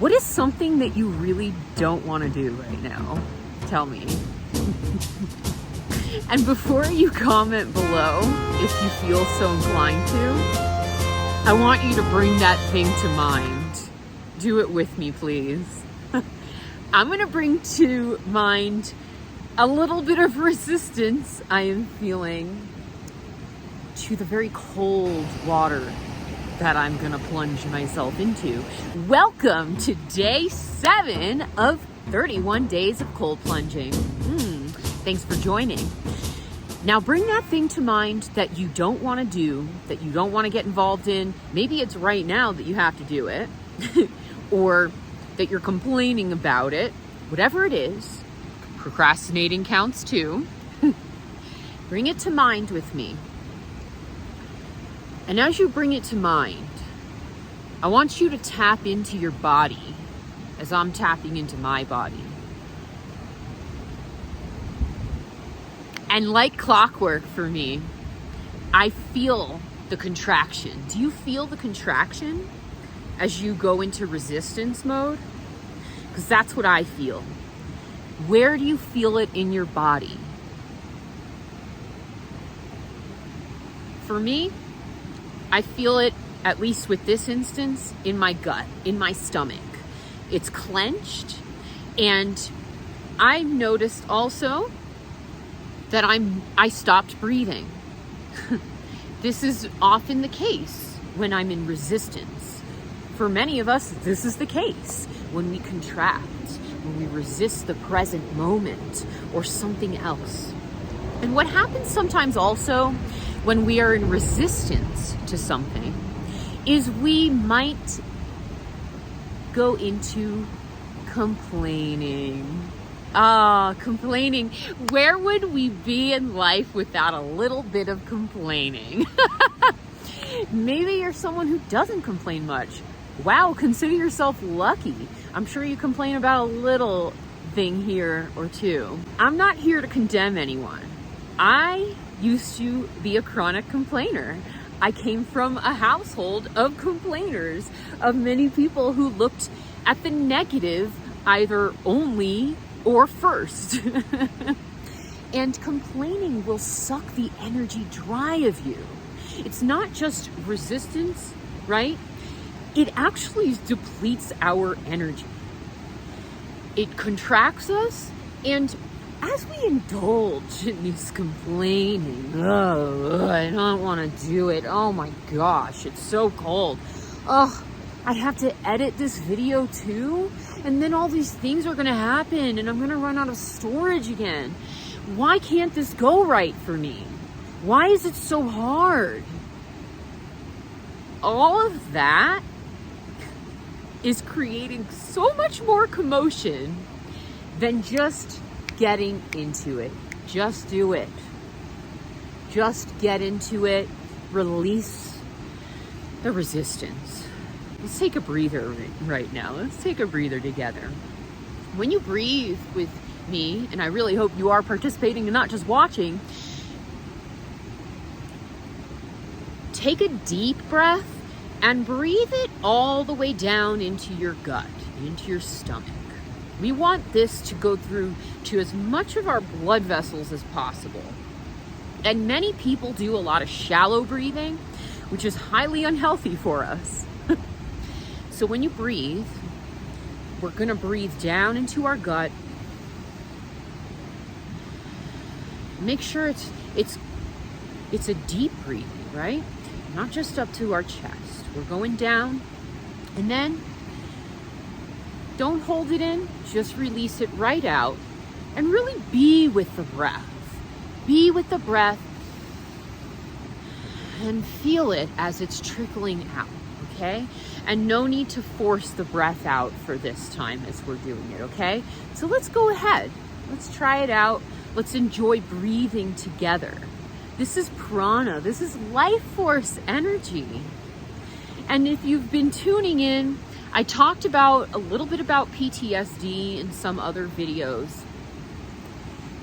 What is something that you really don't want to do right now? Tell me. And before you comment below, if you feel so inclined to, I want you to bring that thing to mind. Do it with me, please. I'm going to bring to mind a little bit of resistance I am feeling to the very cold water that I'm gonna plunge myself into. Welcome to day 7 of 31 days of cold plunging. Thanks for joining. Now bring that thing to mind that you don't want to do, that you don't want to get involved in. Maybe it's right now that you have to do it, or that you're complaining about it. Whatever it is, procrastinating counts too. Bring it to mind with me. And as you bring it to mind, I want you to tap into your body as I'm tapping into my body. And like clockwork for me, I feel the contraction. Do you feel the contraction as you go into resistance mode? Because that's what I feel. Where do you feel it in your body? For me, I feel it, at least with this instance, in my gut, in my stomach. It's clenched, and I've noticed also that I stopped breathing. This is often the case when I'm in resistance. For many of us, this is the case when we contract, when we resist the present moment or something else. And what happens sometimes also when we are in resistance to something is we might go into complaining. Complaining. Where would we be in life without a little bit of complaining? Maybe you're someone who doesn't complain much. Wow, consider yourself lucky. I'm sure you complain about a little thing here or two. I'm not here to condemn anyone. I used to be a chronic complainer. I came from a household of complainers, of many people who looked at the negative either only or first. And complaining will suck the energy dry of you. It's not just resistance, right? It actually depletes our energy. It contracts us, and as we indulge in this complaining, I don't want to do it. Oh my gosh, it's so cold. I have to edit this video too, and then all these things are going to happen, and I'm going to run out of storage again. Why can't this go right for me? Why is it so hard? All of that is creating so much more commotion than just getting into it. Just do it. Just get into it. Release the resistance. Let's take a breather right now. Let's take a breather together. When you breathe with me, and I really hope you are participating and not just watching, take a deep breath and breathe it all the way down into your gut, into your stomach. We want this to go through to as much of our blood vessels as possible. And many people do a lot of shallow breathing, which is highly unhealthy for us. So when you breathe, we're going to breathe down into our gut. Make sure it's a deep breathing, right? Not just up to our chest. We're going down, and then don't hold it in, just release it right out, and really be with the breath. Be with the breath and feel it as it's trickling out, okay? And no need to force the breath out for this time as we're doing it, okay? So let's go ahead. Let's try it out. Let's enjoy breathing together. This is prana. This is life force energy. And if you've been tuning in, I talked about a little bit about PTSD in some other videos.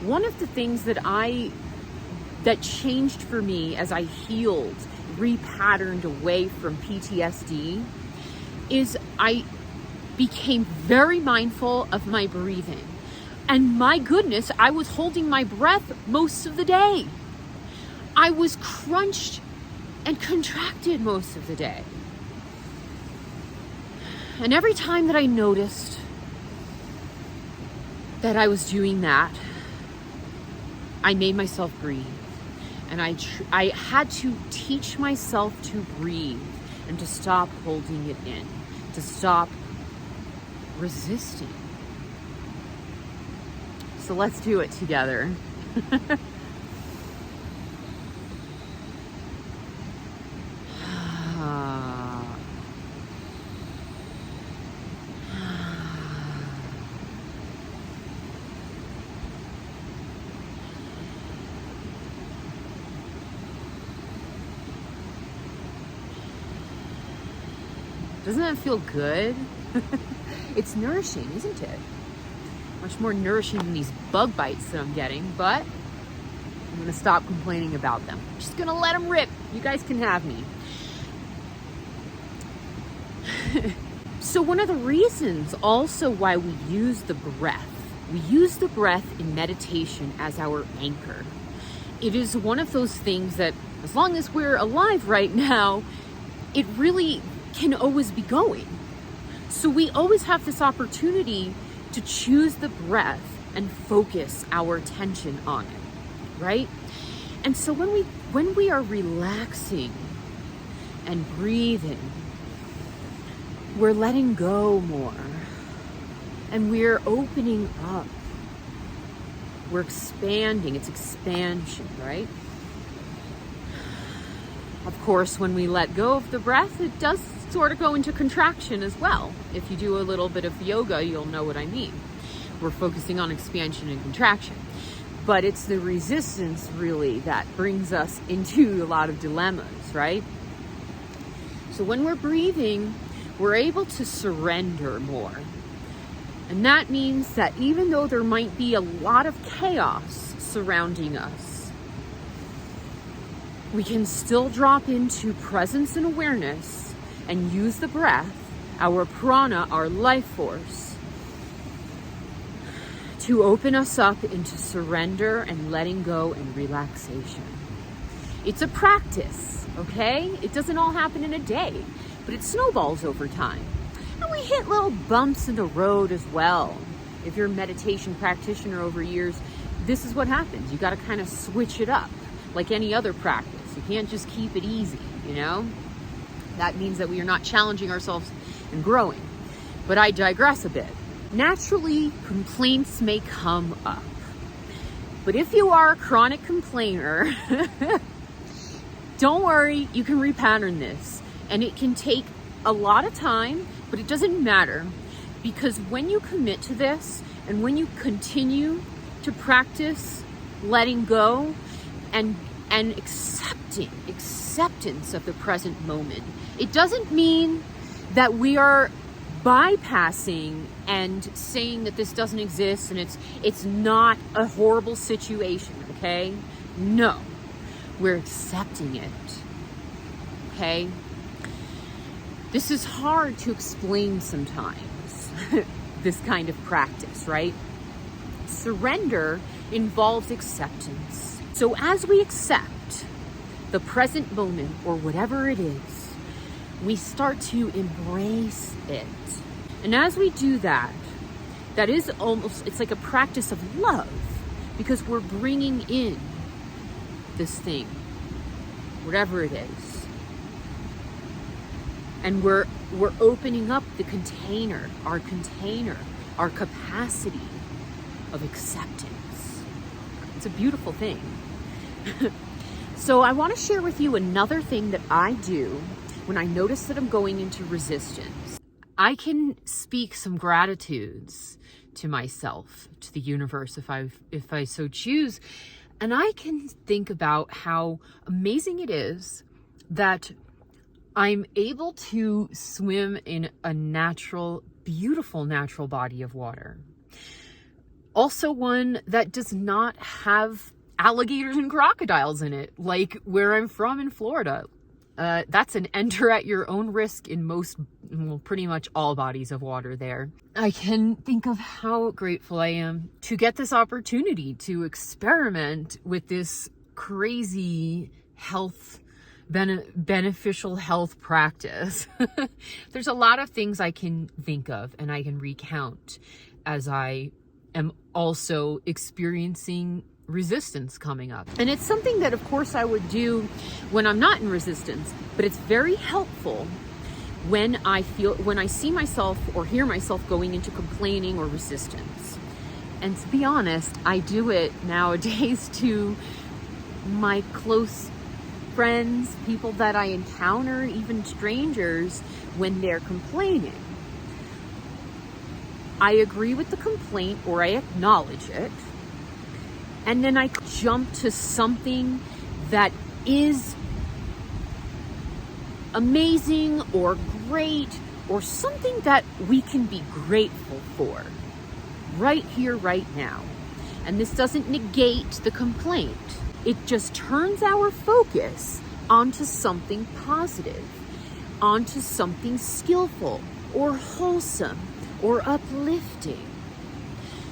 One of the things that changed for me as I healed, repatterned away from PTSD, is I became very mindful of my breathing. And my goodness, I was holding my breath most of the day. I was crunched and contracted most of the day. And every time that I noticed that I was doing that, I made myself breathe. And I had to teach myself to breathe and to stop holding it in, to stop resisting. So let's do it together. Doesn't that feel good? It's nourishing, isn't it? Much more nourishing than these bug bites that I'm getting, but I'm gonna stop complaining about them. I'm just gonna let them rip. You guys can have me. So one of the reasons also why we use the breath in meditation as our anchor. It is one of those things that, as long as we're alive right now, it really can always be going. So we always have this opportunity to choose the breath and focus our attention on it, right? And so when we are relaxing and breathing, we're letting go more, and we're opening up. We're expanding. It's expansion, right? Of course, when we let go of the breath, it does sort of go into contraction as well. If you do a little bit of yoga, you'll know what I mean. We're focusing on expansion and contraction. But it's the resistance really that brings us into a lot of dilemmas, right? So when we're breathing, we're able to surrender more. And that means that even though there might be a lot of chaos surrounding us, we can still drop into presence and awareness and use the breath, our prana, our life force, to open us up into surrender and letting go and relaxation. It's a practice, okay? It doesn't all happen in a day, but it snowballs over time. And we hit little bumps in the road as well. If you're a meditation practitioner over years, this is what happens. You got to kind of switch it up like any other practice. You can't just keep it easy, you know? That means that we are not challenging ourselves and growing. But I digress a bit. Naturally, complaints may come up. But if you are a chronic complainer, don't worry, you can repattern this. And it can take a lot of time, but it doesn't matter. Because when you commit to this, and when you continue to practice letting go and acceptance of the present moment, it doesn't mean that we are bypassing and saying that this doesn't exist and it's not a horrible situation, okay? No, we're accepting it, okay? This is hard to explain sometimes, this kind of practice, right? Surrender involves acceptance. So as we accept the present moment or whatever it is, we start to embrace it. And as we do that, that is almost, it's like a practice of love, because we're bringing in this thing, whatever it is. And we're opening up the container, our capacity of acceptance. It's a beautiful thing. So I want to share with you another thing that I do when I notice that I'm going into resistance. I can speak some gratitudes to myself, to the universe, if I so choose. And I can think about how amazing it is that I'm able to swim in a natural, beautiful natural body of water. Also one that does not have alligators and crocodiles in it, like where I'm from in Florida. That's an enter at your own risk in most, well, pretty much all bodies of water there. I can think of how grateful I am to get this opportunity to experiment with this crazy beneficial health practice. There's a lot of things I can think of and I can recount as I am also experiencing resistance coming up. And it's something that of course I would do when I'm not in resistance, but it's very helpful when I see myself or hear myself going into complaining or resistance. And to be honest, I do it nowadays to my close friends, people that I encounter, even strangers, when they're complaining. I agree with the complaint or I acknowledge it. And then I jump to something that is amazing or great or something that we can be grateful for right here, right now. And this doesn't negate the complaint. It just turns our focus onto something positive, onto something skillful or wholesome or uplifting.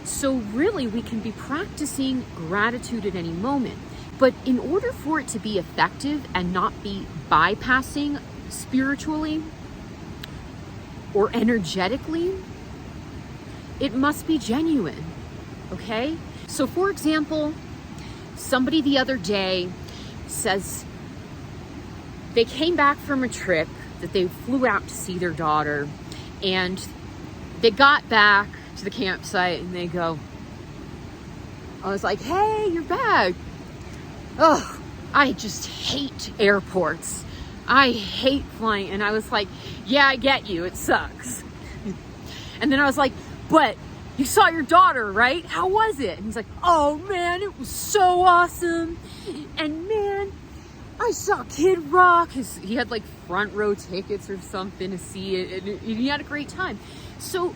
So really, we can be practicing gratitude at any moment. But in order for it to be effective and not be bypassing spiritually or energetically, it must be genuine, okay? So for example, somebody the other day says they came back from a trip that they flew out to see their daughter, and they got back to the campsite and they go, I was like, hey, you're back. Oh, I just hate airports. I hate flying. And I was like, yeah, I get you. It sucks. And then I was like, but you saw your daughter, right? How was it? And he's like, oh man, it was so awesome. And man, I saw Kid Rock. He had like front row tickets or something to see it. And he had a great time. So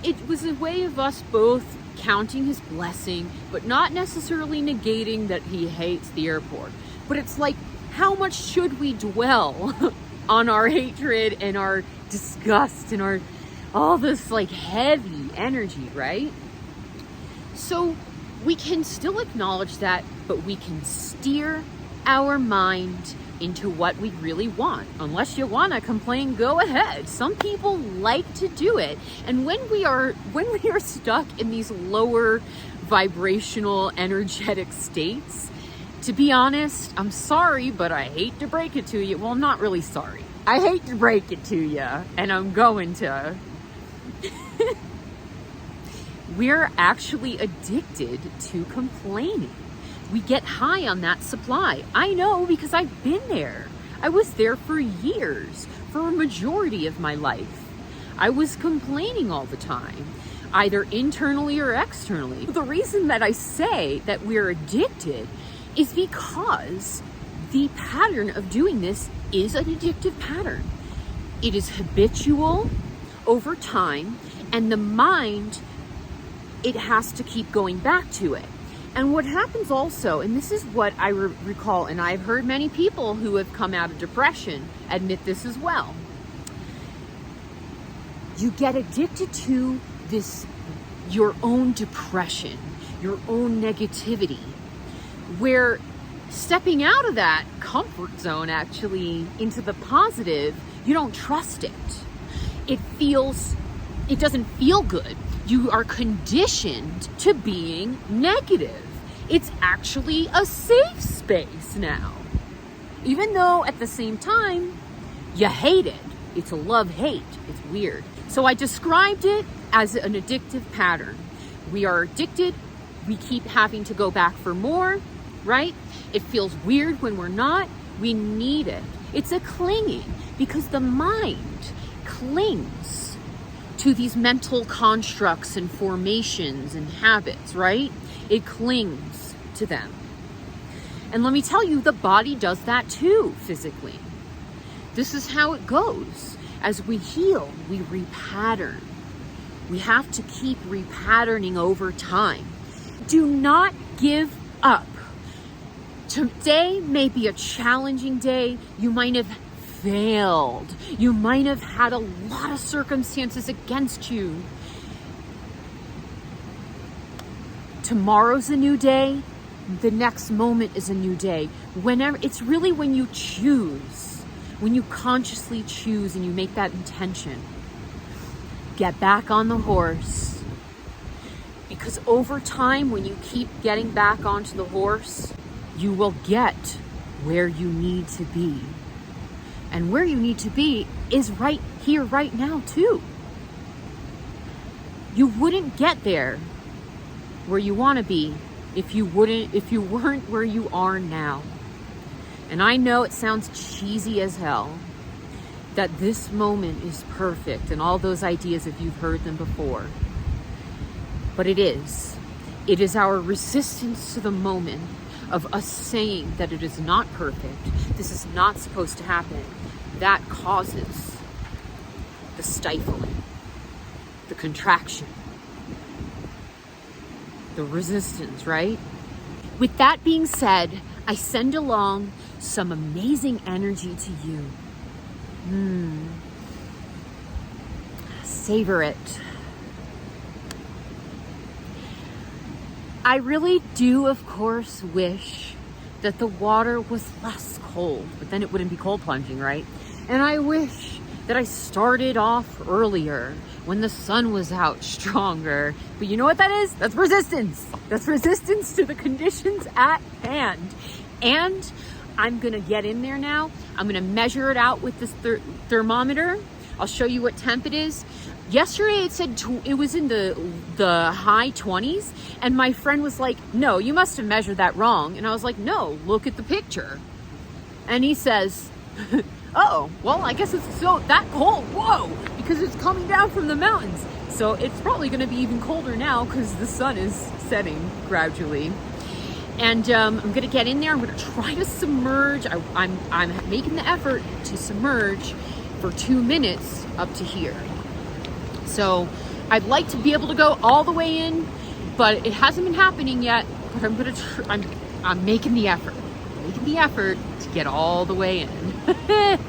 it was a way of us both counting his blessing, but not necessarily negating that he hates the airport. But it's like, how much should we dwell on our hatred and our disgust and all this like heavy energy, right? So we can still acknowledge that, but we can steer our mind into what we really want. Unless you want to complain, go ahead. Some people like to do it. And when we are stuck in these lower vibrational energetic states, to be honest, I'm sorry, but I hate to break it to you. Well, I'm not really sorry. I hate to break it to you, and I'm going to. We're actually addicted to complaining. We get high on that supply. I know, because I've been there. I was there for years, for a majority of my life. I was complaining all the time, either internally or externally. The reason that I say that we're addicted is because the pattern of doing this is an addictive pattern. It is habitual over time, and the mind, it has to keep going back to it. And what happens also, and this is what I recall, and I've heard many people who have come out of depression admit this as well. You get addicted to this, your own depression, your own negativity, where stepping out of that comfort zone actually into the positive, you don't trust it. It doesn't feel good. You are conditioned to being negative. It's actually a safe space now. Even though at the same time, you hate it. It's a love-hate. It's weird. So I described it as an addictive pattern. We are addicted. We keep having to go back for more, right? It feels weird when we're not. We need it. It's a clinging, because the mind clings to these mental constructs and formations and habits, right? It clings to them. And let me tell you, the body does that too, physically. This is how it goes. As we heal, we repattern. We have to keep repatterning over time. Do not give up. Today may be a challenging day. You might have failed. You might have had a lot of circumstances against you. Tomorrow's a new day. The next moment is a new day. Whenever, it's really when you choose, when you consciously choose and you make that intention. Get back on the horse. Because over time, when you keep getting back onto the horse, you will get where you need to be. And where you need to be is right here, right now, too. You wouldn't get there where you want to be if you weren't where you are now. And I know it sounds cheesy as hell that this moment is perfect and all those ideas, if you've heard them before. But it is. It is our resistance to the moment of us saying that it is not perfect, this is not supposed to happen, that causes the stifling, the contraction, the resistance, right? With that being said, I send along some amazing energy to you. Savor it. I really do, of course, wish that the water was less cold, but then it wouldn't be cold plunging, right? And I wish that I started off earlier when the sun was out stronger. But you know what that is? That's resistance. That's resistance to the conditions at hand. And I'm gonna get in there now. I'm gonna measure it out with this thermometer. I'll show you what temp it is. Yesterday it said it was in the high 20s, and my friend was like, no, you must have measured that wrong. And I was like, no, look at the picture. And he says, oh, well, I guess it's so that cold. Whoa, because it's coming down from the mountains. So it's probably gonna be even colder now because the sun is setting gradually. And I'm gonna get in there. I'm gonna try to submerge. I'm making the effort to submerge for 2 minutes up to here. So I'd like to be able to go all the way in, but it hasn't been happening yet. But I'm making the effort. Making the effort to get all the way in.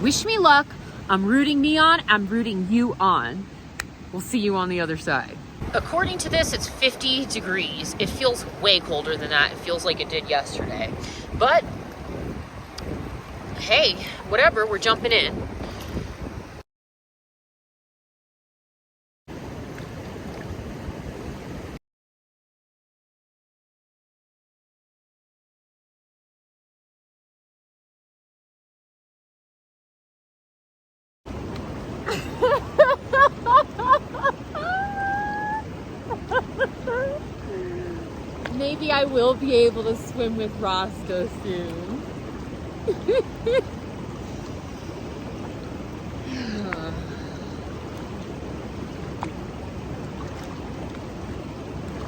Wish me luck. I'm rooting me on. I'm rooting you on. We'll see you on the other side. According to this, it's 50 degrees. It feels way colder than that. It feels like it did yesterday. But hey, whatever, we're jumping in. Maybe I will be able to swim with Roscoe soon.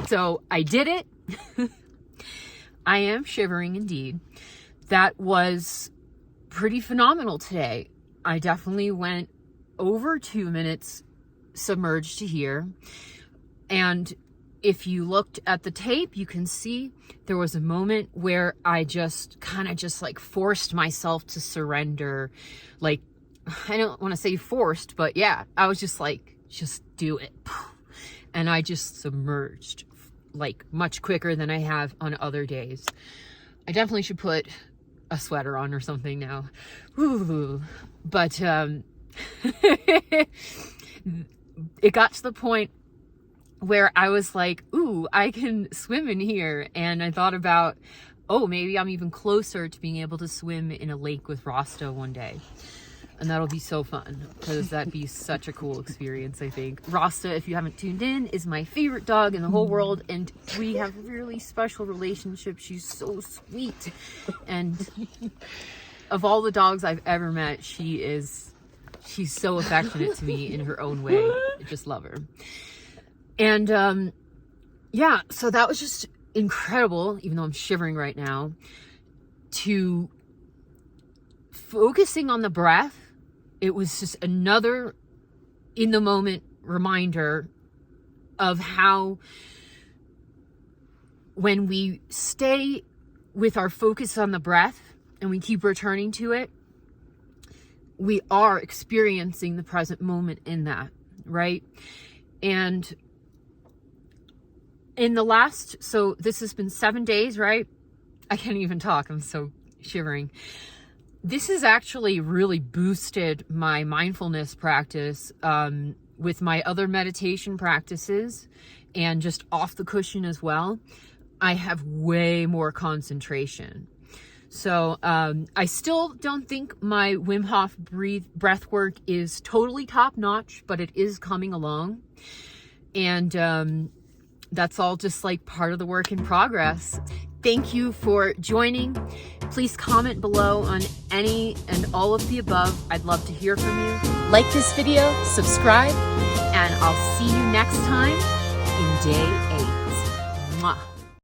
So I did it. I am shivering indeed. That was pretty phenomenal today. I definitely went over 2 minutes submerged to here. And if you looked at the tape, you can see there was a moment where I just kind of like forced myself to surrender. Like, I don't want to say forced, but yeah, I was just like, just do it. And I just submerged like much quicker than I have on other days. I definitely should put a sweater on or something now. Ooh. But it got to the point where I was like, ooh, I can swim in here. And I thought about, oh, maybe I'm even closer to being able to swim in a lake with Rasta one day. And that'll be so fun, because that'd be such a cool experience, I think. Rasta, if you haven't tuned in, is my favorite dog in the whole world. And we have a really special relationship. She's so sweet. And of all the dogs I've ever met, she's so affectionate to me in her own way. I just love her. And yeah, so that was just incredible, even though I'm shivering right now, to focusing on the breath. It was just another in the moment reminder of how when we stay with our focus on the breath and we keep returning to it, we are experiencing the present moment in that, right? And in the last, so this has been 7 days, right? I can't even talk. I'm so shivering. This has actually really boosted my mindfulness practice with my other meditation practices and just off the cushion as well. I have way more concentration. So I still don't think my Wim Hof breath work is totally top notch, but it is coming along. And that's all just like part of the work in progress. Thank you for joining. Please comment below on any and all of the above. I'd love to hear from you. Like this video, subscribe, and I'll see you next time in day 8. Mwah.